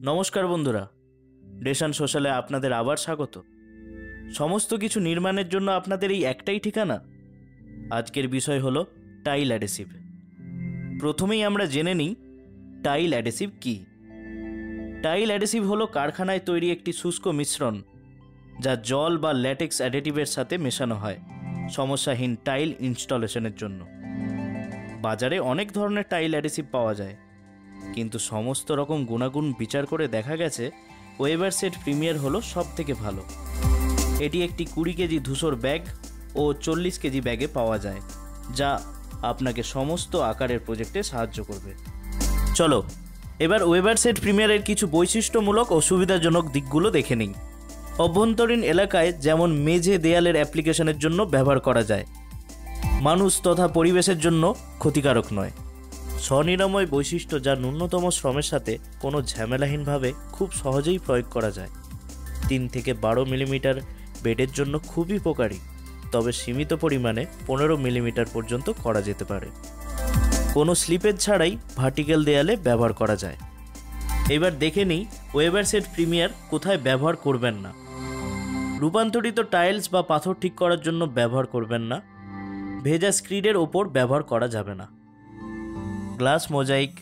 নমস্কার বন্ধুরা, ডেশান সোশ্যালে আপনাদের আবার স্বাগত। সমস্ত কিছু নির্মাণের জন্য আপনাদের এই একটাই ঠিকানা। আজকের বিষয় হলো টাইল অ্যাডেসিভ। প্রথমেই আমরা জেনে নিই টাইল অ্যাডেসিভ কী। টাইল অ্যাডেসিভ হলো কারখানায় তৈরি একটি শুষ্ক মিশ্রণ, যা জল বা ল্যাটেক্স অ্যাডেটিভের সাথে মেশানো হয় সমস্যাহীন টাইল ইনস্টলেশনের জন্য। বাজারে অনেক ধরনের টাইল অ্যাডেসিভ পাওয়া যায়, কিন্তু সমস্ত রকম গুণাগুণ বিচার করে দেখা গেছে ওয়েবার সেট প্রিমিয়ার হলো সব থেকে ভালো। এটি একটি 20 কেজি ধূসর ব্যাগ ও 40 কেজি ব্যাগে পাওয়া যায়, যা আপনাকে সমস্ত আকারের প্রজেক্টে সাহায্য করবে। চলো এবার ওয়েবার সেট প্রিমিয়ারের কিছু বৈশিষ্ট্যমূলক ও সুবিধাজনক দিকগুলো দেখে নিই। অভ্যন্তরীণ এলাকায় যেমন মেঝে দেয়ালের অ্যাপ্লিকেশনের জন্য ব্যবহার করা যায়, মানুষ তথা পরিবেশের জন্য ক্ষতিকারক নয়। স্বনিরাময় বৈশিষ্ট্য, যা ন্যূনতম শ্রমের সাথে কোনো ঝামেলাহীনভাবে খুব সহজেই প্রয়োগ করা যায়। 3 থেকে 12 মিলিমিটার বেডের জন্য খুবই উপকারী, তবে সীমিত পরিমাণে 15 মিলিমিটার পর্যন্ত করা যেতে পারে। কোনো স্লিপেজ ছাড়াই ভার্টিক্যাল দেয়ালে ব্যবহার করা যায়। এবার দেখে নিই ওয়েবার সেট প্রিমিয়ার কোথায় ব্যবহার করবেন না। রূপান্তরিত টাইলস বা পাথর ঠিক করার জন্য ব্যবহার করবেন না। ভেজা স্ক্রিডের ওপর ব্যবহার করা যাবে না। গ্লাস মোজাইক,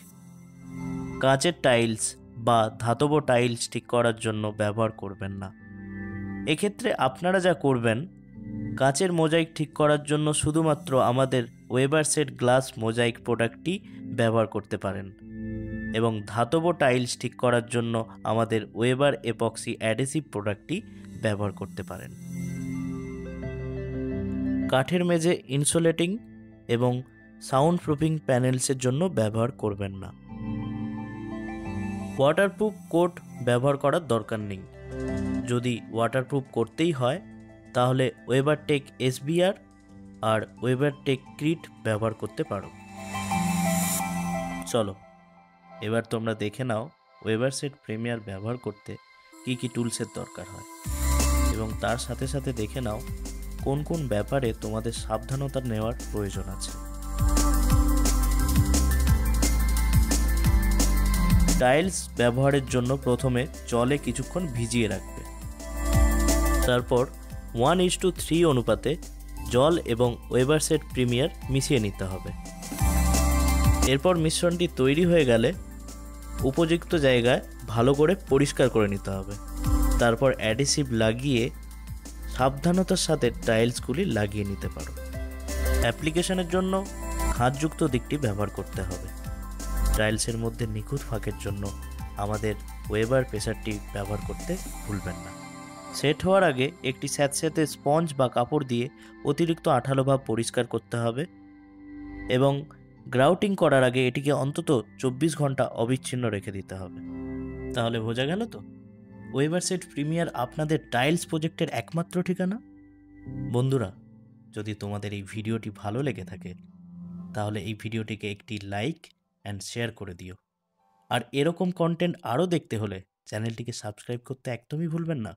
কাঁচের টাইলস বা ধাতব টাইলস ঠিক করার জন্য ব্যবহার করবেন না। এক্ষেত্রে আপনারা যা করবেন, কাঁচের মোজাইক ঠিক করার জন্য শুধুমাত্র আমাদের ওয়েবার সেট গ্লাস মোজাইক প্রোডাক্টটি ব্যবহার করতে পারেন, এবং ধাতব টাইলস ঠিক করার জন্য আমাদের ওয়েবার এপক্সি অ্যাডেসিভ প্রোডাক্টটি ব্যবহার করতে পারেন। কাঠের মেঝে ইনসুলেটিং এবং সাউন্ড প্রুফিং প্যানেলসের জন্য ব্যবহার করবেন না। ওয়াটারপ্রুফ কোট ব্যবহার করার দরকার নেই। যদি ওয়াটারপ্রুফ করতেই হয় তাহলে ওয়েবার টেক এসবিআর আর ওয়েবার টেক ক্রিট ব্যবহার করতে পারো। চলো এবার তোমরা দেখে নাও ওয়েবার সেট প্রিমিয়ার ব্যবহার করতে কী কী টুলসের দরকার হয়, এবং তার সাথে সাথে দেখে নাও কোন কোন ব্যাপারে তোমাদের সাবধানতা নেওয়ার প্রয়োজন আছে। টাইলস ব্যবহারের জন্য প্রথমে জলে কিছুক্ষণ ভিজিয়ে রাখবে। তারপর 1:3 অনুপাতে জল এবং ওয়েবার সেট প্রিমিয়ার মিশিয়ে নিতে হবে। এরপর মিশ্রণটি তৈরি হয়ে গেলে উপযুক্ত জায়গায় ভালো করে পরিষ্কার করে নিতে হবে। তারপর অ্যাডেসিভ লাগিয়ে সাবধানতার সাথে টাইলসগুলি লাগিয়ে নিতে পারো। অ্যাপ্লিকেশনের জন্য খাঁজযুক্ত দিকটি ব্যবহার করতে হবে। টাইলসের মধ্যে নিখুঁত ফাঁকের জন্য আমাদের ওয়েবার প্রেসারটি ব্যবহার করতে ভুলবেন না। সেট হওয়ার আগে একটি স্যাঁতস্যাঁতে স্পঞ্জ বা কাপড় দিয়ে অতিরিক্ত আঠালো ভাব পরিষ্কার করতে হবে, এবং গ্রাউটিং করার আগে এটিকে অন্তত 24 ঘন্টা অবিচ্ছিন্ন রেখে দিতে হবে। তাহলে বোঝা গেল তো, ওয়েবার সেট প্রিমিয়ার আপনাদের টাইলস প্রজেক্টের একমাত্র ঠিকানা। বন্ধুরা, যদি তোমাদের এই ভিডিওটি ভালো লেগে থাকে তাহলে এই ভিডিওটিকে একটি লাইক অ্যান্ড শেয়ার করে দিও। আর এরকম কন্টেন্ট আরও দেখতে হলে চ্যানেলটিকে সাবস্ক্রাইব করতে একদমই ভুলবেন না।